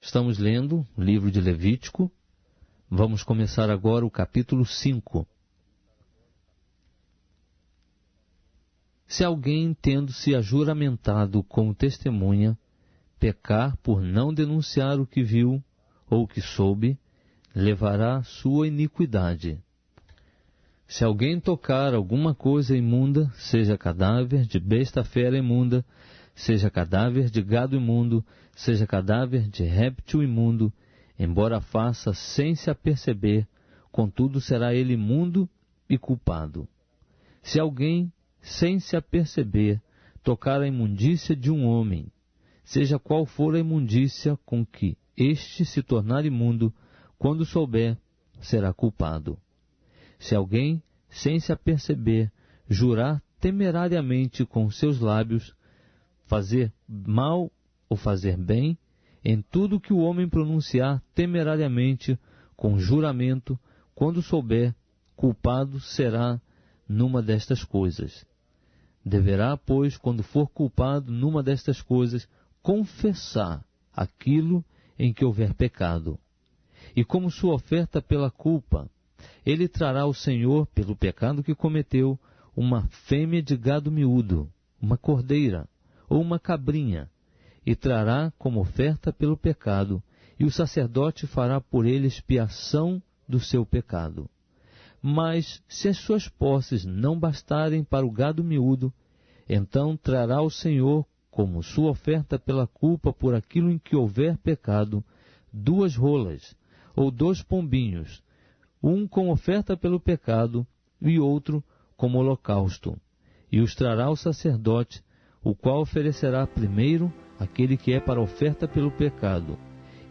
Estamos lendo o livro de Levítico. Vamos começar agora o capítulo 5. Se alguém, tendo-se ajuramentado como testemunha, pecar por não denunciar o que viu ou o que soube, levará sua iniquidade. Se alguém tocar alguma coisa imunda, seja cadáver de besta fera imunda, seja cadáver de gado imundo, seja cadáver de réptil imundo, embora faça sem se aperceber, contudo será ele imundo e culpado. Se alguém, sem se aperceber, tocar a imundícia de um homem, seja qual for a imundícia com que este se tornar imundo, quando souber, será culpado. Se alguém, sem se aperceber, jurar temerariamente com seus lábios, fazer mal ou fazer bem, em tudo que o homem pronunciar temerariamente com juramento, quando souber, culpado será numa destas coisas. Deverá, pois, quando for culpado numa destas coisas, confessar aquilo em que houver pecado. E como sua oferta pela culpa, ele trará ao Senhor, pelo pecado que cometeu, uma fêmea de gado miúdo, uma cordeira ou uma cabrinha, e trará como oferta pelo pecado, e o sacerdote fará por ele expiação do seu pecado. Mas, se as suas posses não bastarem para o gado miúdo, então trará ao Senhor, como sua oferta pela culpa por aquilo em que houver pecado, 2 rolas, ou 2 pombinhos, um com oferta pelo pecado e outro como holocausto, e os trará ao sacerdote, o qual oferecerá primeiro aquele que é para oferta pelo pecado,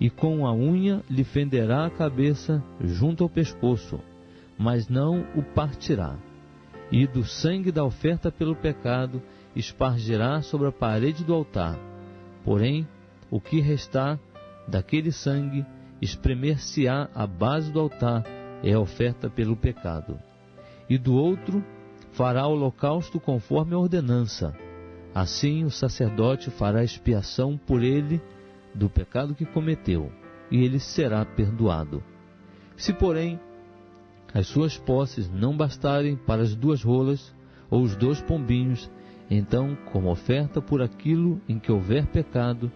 e com a unha lhe fenderá a cabeça junto ao pescoço, mas não o partirá. E do sangue da oferta pelo pecado espargirá sobre a parede do altar. Porém, o que restar daquele sangue espremer-se-á à base do altar, é a oferta pelo pecado. E do outro fará holocausto conforme a ordenança. Assim o sacerdote fará expiação por ele do pecado que cometeu, e ele será perdoado. Se, porém, as suas posses não bastarem para as 2 rolas ou os 2 pombinhos, então, como oferta por aquilo em que houver pecado,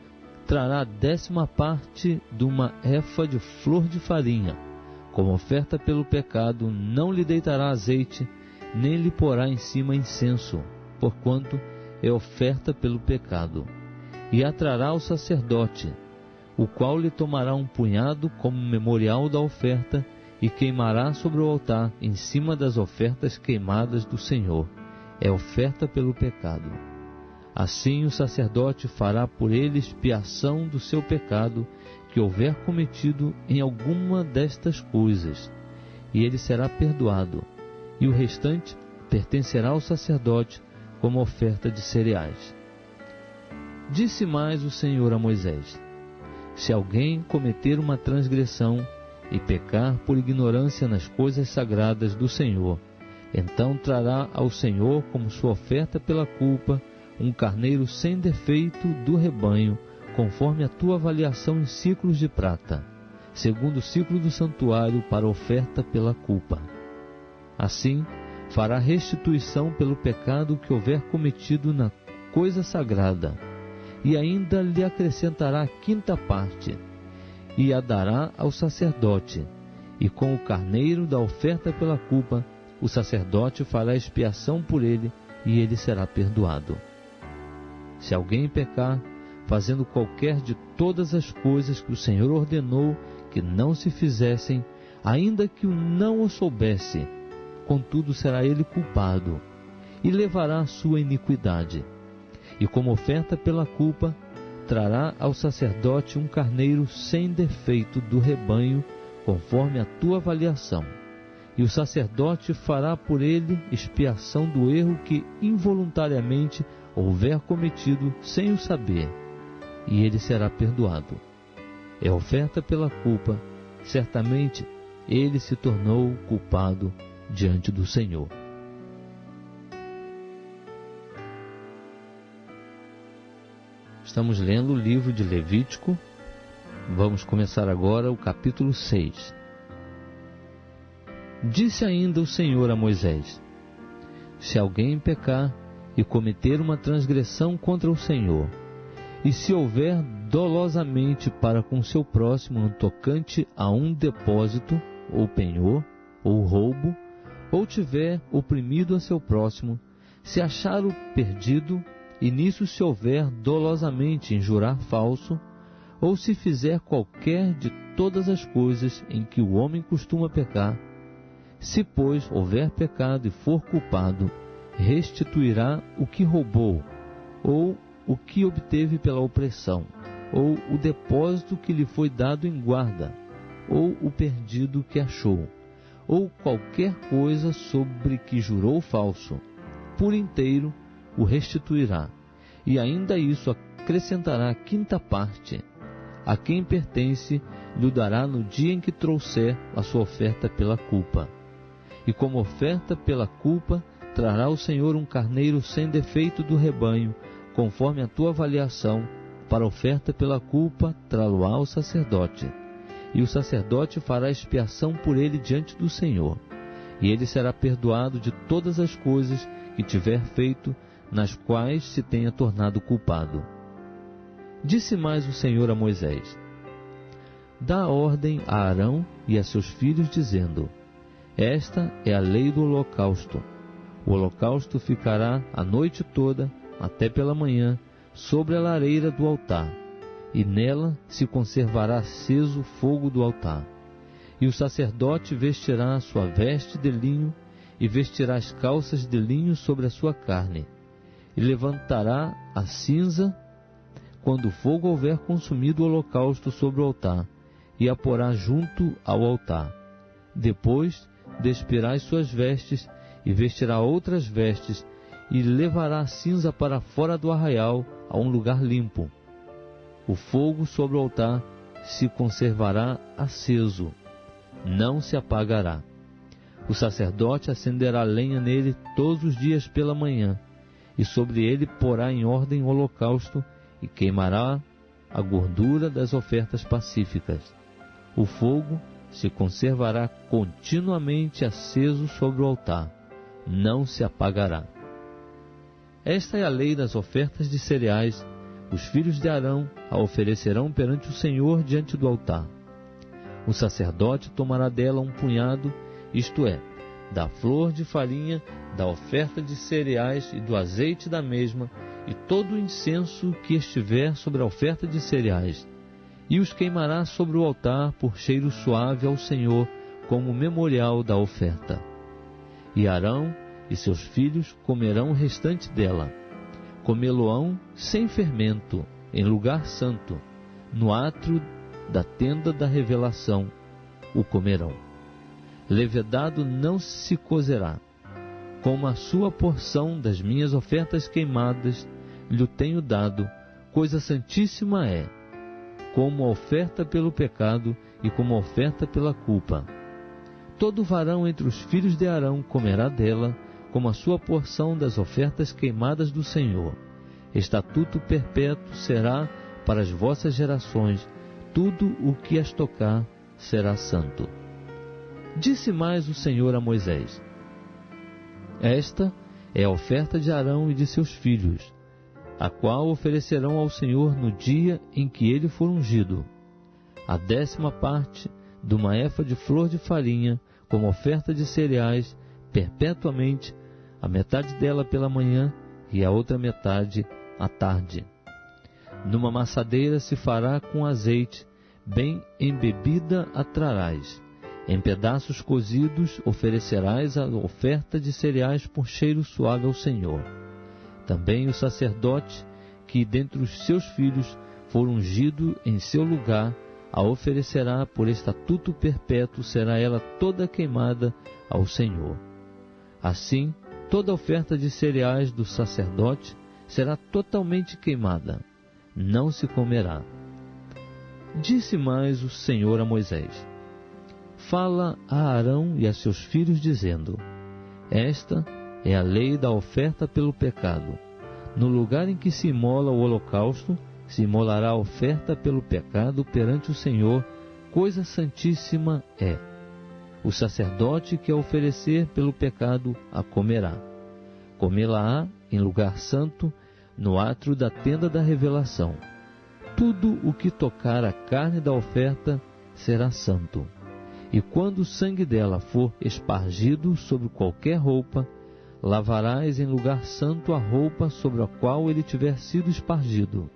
trará a 10ª parte de uma efa de flor de farinha. Como oferta pelo pecado, não lhe deitará azeite, nem lhe porá em cima incenso, porquanto é oferta pelo pecado. E a trará ao sacerdote, o qual lhe tomará um punhado como memorial da oferta, e queimará sobre o altar, em cima das ofertas queimadas do Senhor. É oferta pelo pecado. Assim o sacerdote fará por ele expiação do seu pecado, que houver cometido em alguma destas coisas, e ele será perdoado, e o restante pertencerá ao sacerdote como oferta de cereais. Disse mais o Senhor a Moisés: se alguém cometer uma transgressão e pecar por ignorância nas coisas sagradas do Senhor, então trará ao Senhor como sua oferta pela culpa um carneiro sem defeito do rebanho, conforme a tua avaliação em ciclos de prata, segundo o ciclo do santuário para oferta pela culpa. Assim, fará restituição pelo pecado que houver cometido na coisa sagrada, e ainda lhe acrescentará a 5ª parte, e a dará ao sacerdote, e com o carneiro da oferta pela culpa, o sacerdote fará expiação por ele, e ele será perdoado. Se alguém pecar, fazendo qualquer de todas as coisas que o Senhor ordenou que não se fizessem, ainda que o não o soubesse, contudo será ele culpado, e levará a sua iniquidade. E como oferta pela culpa, trará ao sacerdote um carneiro sem defeito do rebanho, conforme a tua avaliação. E o sacerdote fará por ele expiação do erro que involuntariamente houver cometido sem o saber, e ele será perdoado. É oferta pela culpa, certamente ele se tornou culpado diante do Senhor. Estamos lendo o livro de Levítico, Vamos começar agora o capítulo 6. Disse ainda o Senhor a Moisés: se alguém pecar e cometer uma transgressão contra o Senhor, e se houver dolosamente para com seu próximo no tocante a um depósito, ou penhor, ou roubo, ou tiver oprimido a seu próximo, se achar o perdido, e nisso se houver dolosamente em jurar falso, ou se fizer qualquer de todas as coisas em que o homem costuma pecar, se, pois, houver pecado e for culpado, restituirá o que roubou, ou o que obteve pela opressão, ou o depósito que lhe foi dado em guarda, ou o perdido que achou, ou qualquer coisa sobre que jurou falso, por inteiro o restituirá, e ainda isso acrescentará a quinta parte. A quem pertence lhe dará no dia em que trouxer a sua oferta pela culpa. E como oferta pela culpa, trará o Senhor um carneiro sem defeito do rebanho, conforme a tua avaliação. Para oferta pela culpa, trá-lo-á o sacerdote. E o sacerdote fará expiação por ele diante do Senhor. E ele será perdoado de todas as coisas que tiver feito, nas quais se tenha tornado culpado. Disse mais o Senhor a Moisés: dá ordem a Arão e a seus filhos, dizendo: esta é a lei do holocausto. O holocausto ficará a noite toda, até pela manhã, sobre a lareira do altar, e nela se conservará aceso o fogo do altar. E o sacerdote vestirá a sua veste de linho, e vestirá as calças de linho sobre a sua carne, e levantará a cinza quando o fogo houver consumido o holocausto sobre o altar, e a porá junto ao altar. Depois despirá as suas vestes, e vestirá outras vestes, e levará a cinza para fora do arraial, a um lugar limpo. O fogo sobre o altar se conservará aceso, não se apagará. O sacerdote acenderá lenha nele todos os dias pela manhã, e sobre ele porá em ordem o holocausto, e queimará a gordura das ofertas pacíficas. O fogo se conservará continuamente aceso sobre o altar, não se apagará. Esta é a lei das ofertas de cereais. Os filhos de Arão a oferecerão perante o Senhor diante do altar. O sacerdote tomará dela um punhado, isto é, da flor de farinha, da oferta de cereais e do azeite da mesma, e todo o incenso que estiver sobre a oferta de cereais, e os queimará sobre o altar por cheiro suave ao Senhor, como memorial da oferta. E Arão e seus filhos comerão o restante dela. Comê-lo-ão sem fermento, em lugar santo, no átrio da tenda da revelação, o comerão. Levedado não se cozerá. Como a sua porção das minhas ofertas queimadas lhe tenho dado, coisa santíssima é, como a oferta pelo pecado e como a oferta pela culpa. Todo varão entre os filhos de Arão comerá dela, como a sua porção das ofertas queimadas do Senhor. Estatuto perpétuo será para as vossas gerações, tudo o que as tocar será santo. Disse mais o Senhor a Moisés: esta é a oferta de Arão e de seus filhos, a qual oferecerão ao Senhor no dia em que ele for ungido: a 10ª parte de uma efa de flor de farinha, como oferta de cereais, perpetuamente, a metade dela pela manhã e a outra metade à tarde. Numa maçadeira se fará com azeite, bem embebida a trarás. Em pedaços cozidos oferecerás a oferta de cereais por cheiro suave ao Senhor. Também o sacerdote, que dentre os seus filhos for ungido em seu lugar, a oferecerá por estatuto perpétuo, será ela toda queimada ao Senhor. Assim, toda oferta de cereais do sacerdote será totalmente queimada, não se comerá. Disse mais o Senhor a Moisés: fala a Arão e a seus filhos, dizendo: esta é a lei da oferta pelo pecado. No lugar em que se imola o holocausto, se imolará a oferta pelo pecado perante o Senhor, coisa santíssima é. O sacerdote que a oferecer pelo pecado a comerá. Comê-la-á em lugar santo, no átrio da tenda da revelação. Tudo o que tocar a carne da oferta será santo. E quando o sangue dela for espargido sobre qualquer roupa, lavarás em lugar santo a roupa sobre a qual ele tiver sido espargido.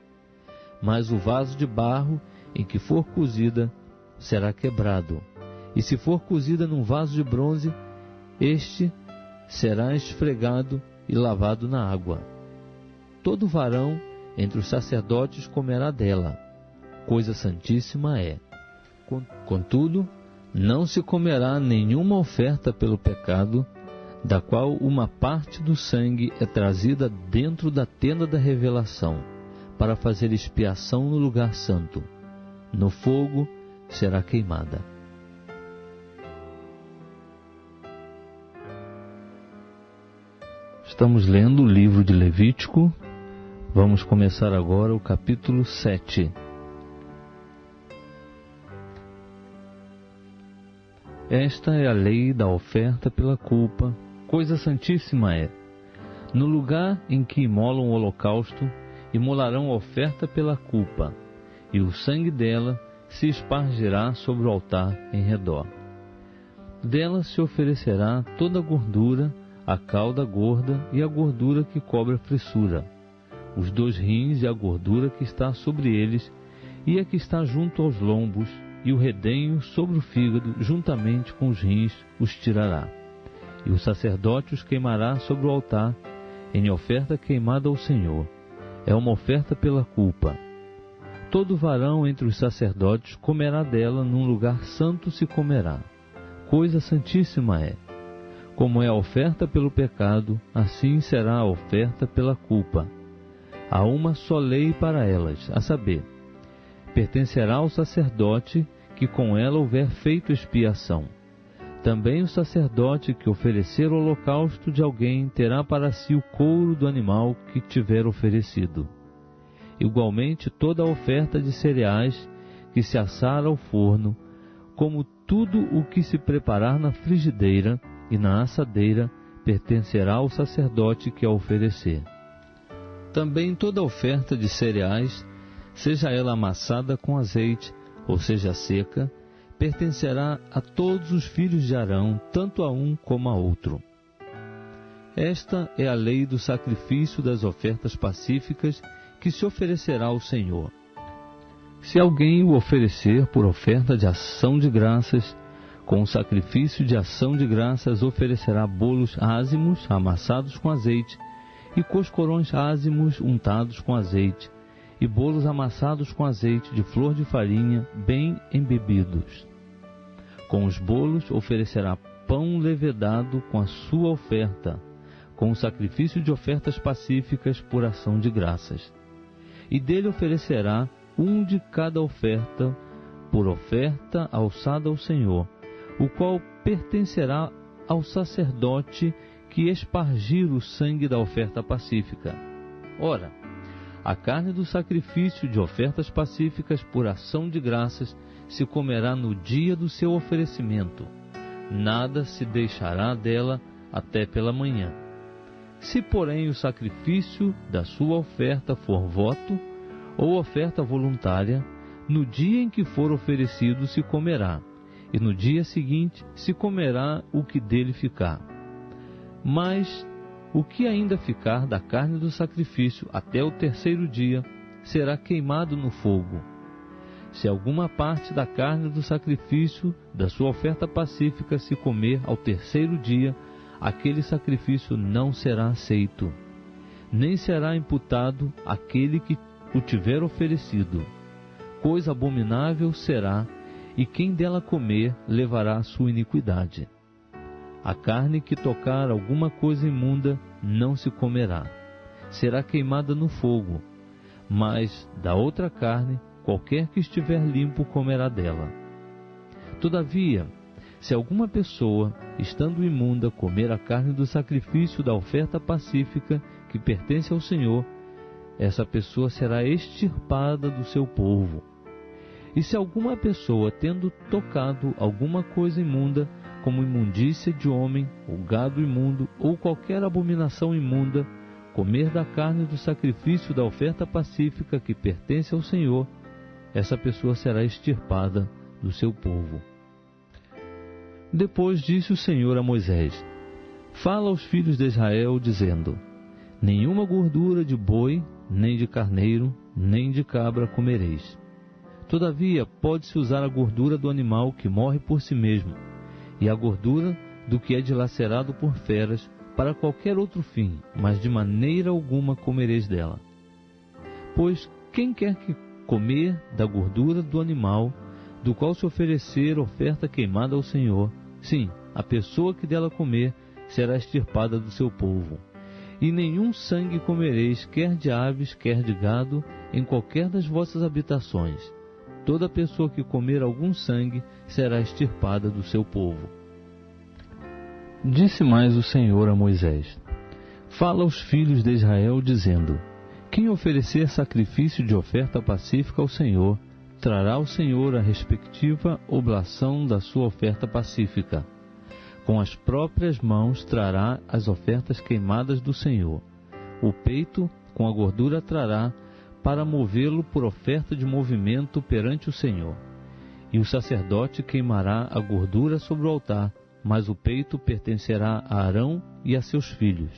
Mas o vaso de barro em que for cozida será quebrado. E se for cozida num vaso de bronze, este será esfregado e lavado na água. Todo varão entre os sacerdotes comerá dela, coisa santíssima é. Contudo, não se comerá nenhuma oferta pelo pecado, da qual uma parte do sangue é trazida dentro da tenda da revelação, para fazer expiação no lugar santo. No fogo será queimada. Estamos lendo o livro de Levítico. Vamos começar agora o capítulo 7. Esta é a lei da oferta pela culpa, coisa santíssima é. No lugar em que imolam o holocausto, imolarão a oferta pela culpa, e o sangue dela se espargirá sobre o altar em redor. Dela se oferecerá toda a gordura, a cauda gorda e a gordura que cobre a fressura, os 2 rins e a gordura que está sobre eles, e a que está junto aos lombos, e o redenho sobre o fígado, juntamente com os rins, os tirará. E o sacerdote os queimará sobre o altar, em oferta queimada ao Senhor. É uma oferta pela culpa. Todo varão entre os sacerdotes comerá dela, num lugar santo se comerá. Coisa santíssima é. Como é a oferta pelo pecado, assim será a oferta pela culpa. Há uma só lei para elas, a saber, pertencerá ao sacerdote que com ela houver feito expiação. Também o sacerdote que oferecer o holocausto de alguém terá para si o couro do animal que tiver oferecido. Igualmente toda a oferta de cereais que se assar ao forno, como tudo o que se preparar na frigideira e na assadeira, pertencerá ao sacerdote que a oferecer. Também toda oferta de cereais, seja ela amassada com azeite, ou seja seca, pertencerá a todos os filhos de Arão, tanto a um como a outro. Esta é a lei do sacrifício das ofertas pacíficas que se oferecerá ao Senhor. Se alguém o oferecer por oferta de ação de graças, com o sacrifício de ação de graças oferecerá bolos ázimos amassados com azeite, e coscorões ázimos untados com azeite, e bolos amassados com azeite de flor de farinha bem embebidos. Com os bolos oferecerá pão levedado com a sua oferta, com o sacrifício de ofertas pacíficas por ação de graças. E dele oferecerá um de cada oferta, por oferta alçada ao Senhor, o qual pertencerá ao sacerdote que espargir o sangue da oferta pacífica. Ora, a carne do sacrifício de ofertas pacíficas por ação de graças se comerá no dia do seu oferecimento. Nada se deixará dela até pela manhã. Se, porém, o sacrifício da sua oferta for voto ou oferta voluntária, no dia em que for oferecido se comerá, e no dia seguinte se comerá o que dele ficar. Mas o que ainda ficar da carne do sacrifício até o 3º dia será queimado no fogo. Se alguma parte da carne do sacrifício da sua oferta pacífica se comer ao 3º dia, aquele sacrifício não será aceito, nem será imputado àquele que o tiver oferecido. Coisa abominável será, e quem dela comer levará a sua iniquidade. A carne que tocar alguma coisa imunda não se comerá, será queimada no fogo, mas da outra carne, qualquer que estiver limpo comerá dela. Todavia, se alguma pessoa, estando imunda, comer a carne do sacrifício da oferta pacífica que pertence ao Senhor, essa pessoa será extirpada do seu povo. E se alguma pessoa, tendo tocado alguma coisa imunda, como imundícia de homem, ou gado imundo, ou qualquer abominação imunda, comer da carne do sacrifício da oferta pacífica que pertence ao Senhor, essa pessoa será extirpada do seu povo. Depois disse o Senhor a Moisés: Fala aos filhos de Israel, dizendo: Nenhuma gordura de boi, nem de carneiro, nem de cabra comereis. Todavia, pode-se usar a gordura do animal que morre por si mesmo, e a gordura do que é dilacerado por feras, para qualquer outro fim, mas de maneira alguma comereis dela. Pois quem quer que comer da gordura do animal, do qual se oferecer oferta queimada ao Senhor, sim, a pessoa que dela comer será extirpada do seu povo. E nenhum sangue comereis, quer de aves, quer de gado, em qualquer das vossas habitações. Toda pessoa que comer algum sangue será extirpada do seu povo. Disse mais o Senhor a Moisés: Fala aos filhos de Israel, dizendo: Quem oferecer sacrifício de oferta pacífica ao Senhor, trará ao Senhor a respectiva oblação da sua oferta pacífica. Com as próprias mãos trará as ofertas queimadas do Senhor. O peito com a gordura trará, para movê-lo por oferta de movimento perante o Senhor. E o sacerdote queimará a gordura sobre o altar, mas o peito pertencerá a Arão e a seus filhos.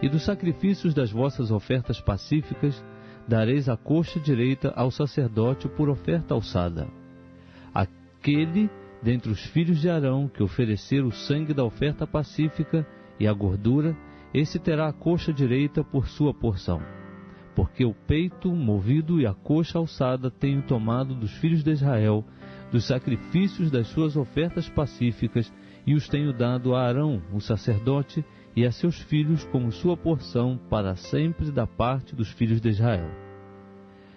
E dos sacrifícios das vossas ofertas pacíficas, dareis a coxa direita ao sacerdote por oferta alçada. Aquele dentre os filhos de Arão que oferecer o sangue da oferta pacífica e a gordura, esse terá a coxa direita por sua porção. Porque o peito movido e a coxa alçada tenho tomado dos filhos de Israel, dos sacrifícios das suas ofertas pacíficas, e os tenho dado a Arão, o sacerdote, e a seus filhos como sua porção para sempre da parte dos filhos de Israel.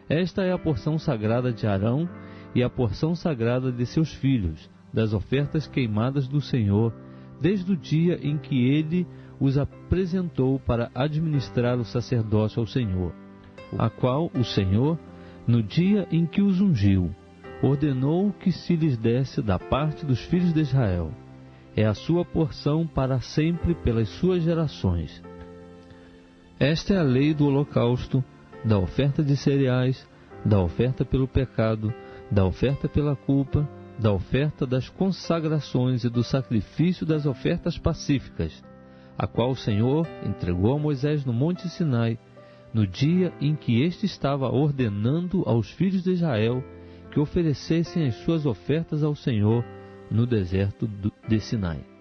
Esta é a porção sagrada de Arão e a porção sagrada de seus filhos, das ofertas queimadas do Senhor, desde o dia em que ele os apresentou para administrar o sacerdócio ao Senhor, a qual o Senhor, no dia em que os ungiu, ordenou que se lhes desse da parte dos filhos de Israel. É a sua porção para sempre pelas suas gerações. Esta é a lei do holocausto, da oferta de cereais, da oferta pelo pecado, da oferta pela culpa, da oferta das consagrações e do sacrifício das ofertas pacíficas, a qual o Senhor entregou a Moisés no monte Sinai, no dia em que este estava ordenando aos filhos de Israel que oferecessem as suas ofertas ao Senhor no deserto de Sinai.